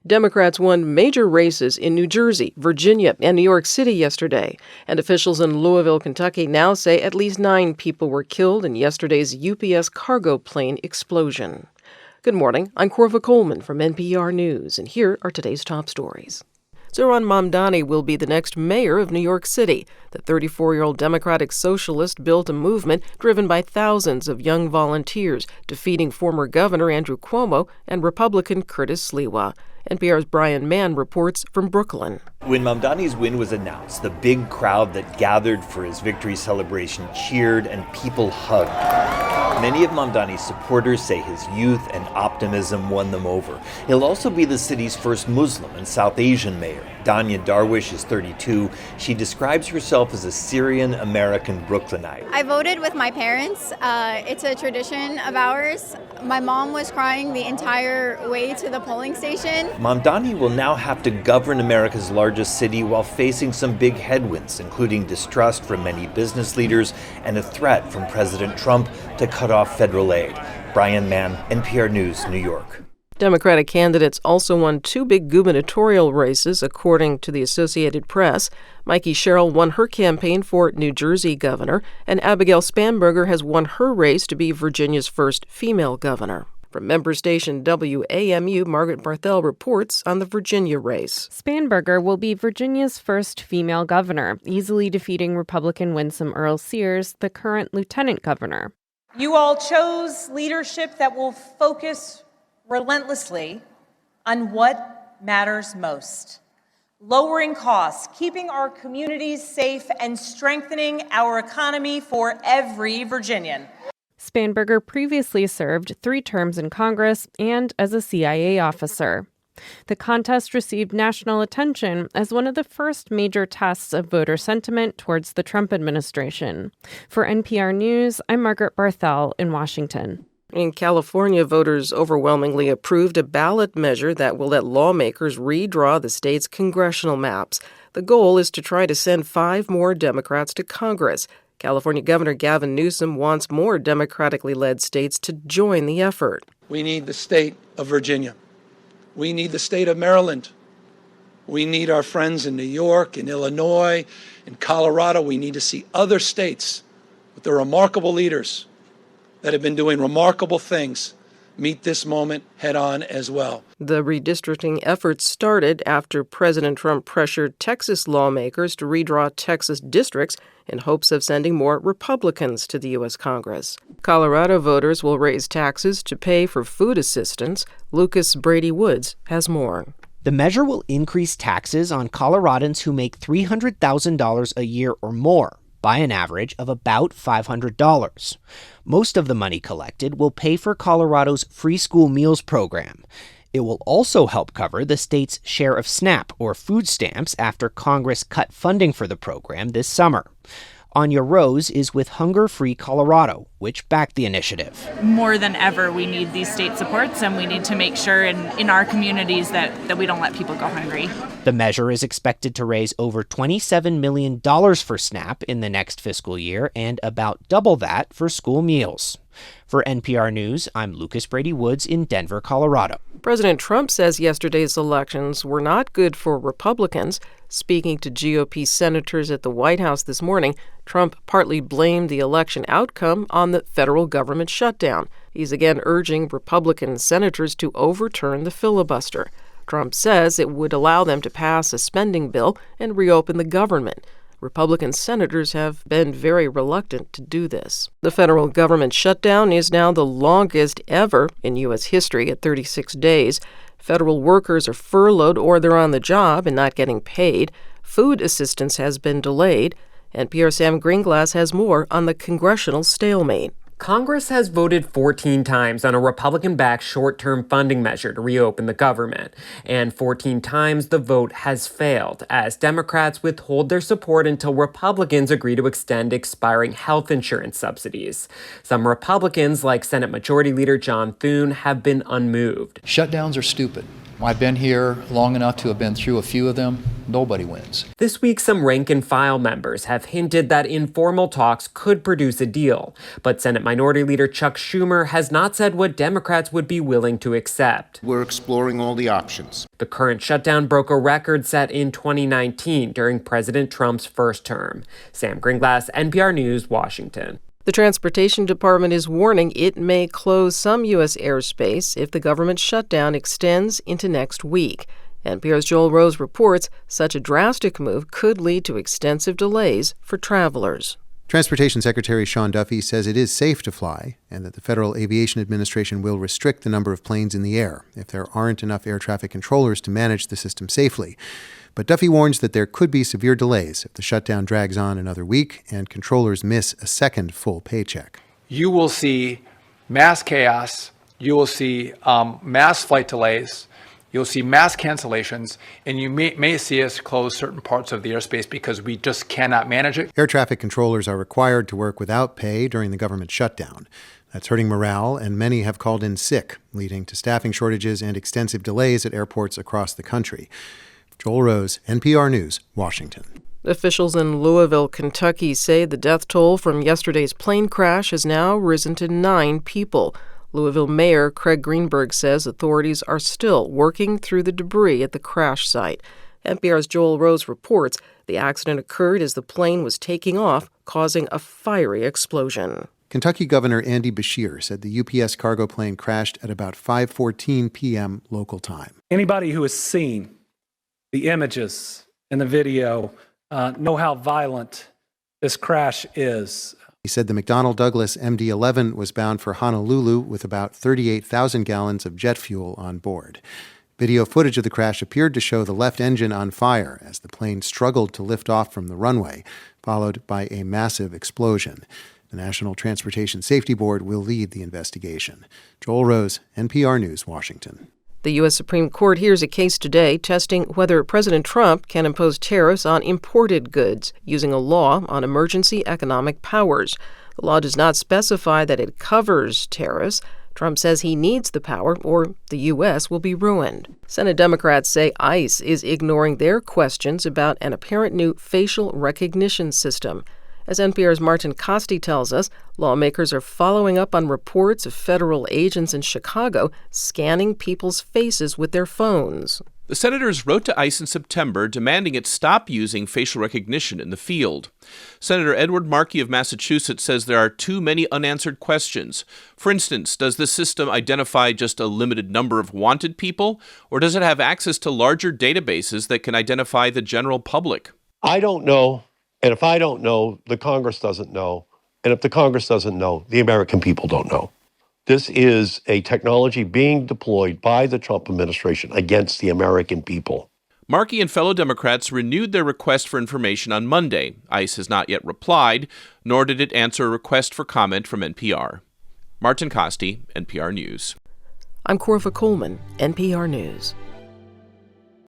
Democrats won major races in New Jersey, Virginia, and New York City yesterday. And officials in Louisville, Kentucky now say at least 9 people were killed in yesterday's UPS cargo plane explosion. Good morning. I'm Corva Coleman from NPR News, and here are today's top stories. Mamdani will be the next mayor of New York City. The 34-year-old Democratic Socialist built a movement driven by thousands of young volunteers, defeating former Governor Andrew Cuomo and Republican Curtis Sliwa. NPR's Brian Mann reports from Brooklyn. When Mamdani's win was announced, the big crowd that gathered for his victory celebration cheered and people hugged. Many of Mamdani's supporters say his youth and optimism won them over. He'll also be the city's first Muslim and South Asian mayor. Danya Darwish is 32. She describes herself as a Syrian-American Brooklynite. I voted with my parents. It's a tradition of ours. My mom was crying the entire way to the polling station. Mamdani will now have to govern America's largest city while facing some big headwinds, including distrust from many business leaders and a threat from President Trump to cut off federal aid. Brian Mann, NPR News, New York. Democratic candidates also won 2 big gubernatorial races, according to the Associated Press. Mikey Sherrill won her campaign for New Jersey governor, and Abigail Spanberger has won her race to be Virginia's first female governor. From member station WAMU, Margaret Barthel reports on the Virginia race. Spanberger will be Virginia's first female governor, easily defeating Republican Winsome Earl-Sears, the current lieutenant governor. You all chose leadership that will focus relentlessly on what matters most: lowering costs, keeping our communities safe, and strengthening our economy for every Virginian. Spanberger previously served 3 terms in Congress and as a CIA officer. The contest received national attention as one of the first major tests of voter sentiment towards the Trump administration. For NPR News, I'm Margaret Barthel in Washington. In California, voters overwhelmingly approved a ballot measure that will let lawmakers redraw the state's congressional maps. The goal is to try to send 5 more Democrats to Congress. California Governor Gavin Newsom wants more democratically led states to join the effort. We need the state of Virginia. We need the state of Maryland. We need our friends in New York, in Illinois, in Colorado. We need to see other states with their remarkable leaders that have been doing remarkable things meet this moment head on as well. The redistricting effort started after President Trump pressured Texas lawmakers to redraw Texas districts in hopes of sending more Republicans to the U.S. Congress. Colorado voters will raise taxes to pay for food assistance. Lucas Brady Woods has more. The measure will increase taxes on Coloradans who make $300,000 a year or more, by an average of about $500. Most of the money collected will pay for Colorado's free school meals program. It will also help cover the state's share of SNAP, or food stamps, after Congress cut funding for the program this summer. Anya Rose is with Hunger Free Colorado, which backed the initiative. More than ever, we need these state supports, and we need to make sure in our communities that we don't let people go hungry. The measure is expected to raise over $27 million for SNAP in the next fiscal year and about double that for school meals. For NPR News, I'm Lucas Brady Woods in Denver, Colorado. President Trump says yesterday's elections were not good for Republicans. Speaking to GOP senators at the White House this morning, Trump partly blamed the election outcome on the federal government shutdown. He's again urging Republican senators to overturn the filibuster. Trump says it would allow them to pass a spending bill and reopen the government. Republican senators have been very reluctant to do this. The federal government shutdown is now the longest ever in U.S. history at 36 days. Federal workers are furloughed or they're on the job and not getting paid. Food assistance has been delayed. NPR Sam Greenglass has more on the congressional stalemate. Congress has voted 14 times on a Republican-backed short-term funding measure to reopen the government, and 14 times the vote has failed as Democrats withhold their support until Republicans agree to extend expiring health insurance subsidies. Some Republicans, like Senate Majority Leader John Thune, have been unmoved. Shutdowns are stupid. I've been here long enough to have been through a few of them. nobody wins. This week, some rank-and-file members have hinted that informal talks could produce a deal, but Senate Minority Leader Chuck Schumer has not said what Democrats would be willing to accept. We're exploring all the options. The current shutdown broke a record set in 2019 during President Trump's first term. Sam Gringlass, NPR News, Washington. The Transportation Department is warning it may close some U.S. airspace if the government shutdown extends into next week. NPR's Joel Rose reports such a drastic move could lead to extensive delays for travelers. Transportation Secretary Sean Duffy says it is safe to fly and that the Federal Aviation Administration will restrict the number of planes in the air if there aren't enough air traffic controllers to manage the system safely. But Duffy warns that there could be severe delays if the shutdown drags on another week and controllers miss a second full paycheck. You will see mass chaos. You will see mass flight delays. You'll see mass cancellations, and you may see us close certain parts of the airspace because we just cannot manage it. Air traffic controllers are required to work without pay during the government shutdown. That's hurting morale, and many have called in sick, leading to staffing shortages and extensive delays at airports across the country. Joel Rose, NPR News, Washington. Officials in Louisville, Kentucky say the death toll from yesterday's plane crash has now risen to 9 people. Louisville Mayor Craig Greenberg says authorities are still working through the debris at the crash site. NPR's Joel Rose reports the accident occurred as the plane was taking off, causing a fiery explosion. Kentucky Governor Andy Beshear said the UPS cargo plane crashed at about 5:14 p.m. local time. Anybody who has seen the images and the video know how violent this crash is. He said the McDonnell Douglas MD-11 was bound for Honolulu with about 38,000 gallons of jet fuel on board. Video footage of the crash appeared to show the left engine on fire as the plane struggled to lift off from the runway, followed by a massive explosion. The National Transportation Safety Board will lead the investigation. Joel Rose, NPR News, Washington. The U.S. Supreme Court hears a case today testing whether President Trump can impose tariffs on imported goods using a law on emergency economic powers. The law does not specify that it covers tariffs. Trump says he needs the power or the U.S. will be ruined. Senate Democrats say ICE is ignoring their questions about an apparent new facial recognition system. As NPR's Martin Costi tells us, lawmakers are following up on reports of federal agents in Chicago scanning people's faces with their phones. The senators wrote to ICE in September demanding it stop using facial recognition in the field. Senator Edward Markey of Massachusetts says there are too many unanswered questions. For instance, does the system identify just a limited number of wanted people, or does it have access to larger databases that can identify the general public? I don't know. And if I don't know, the Congress doesn't know. And if the Congress doesn't know, the American people don't know. This is a technology being deployed by the Trump administration against the American people. Markey and fellow Democrats renewed their request for information on Monday. ICE has not yet replied, nor did it answer a request for comment from NPR. Martin Costi, NPR News. I'm Corva Coleman, NPR News.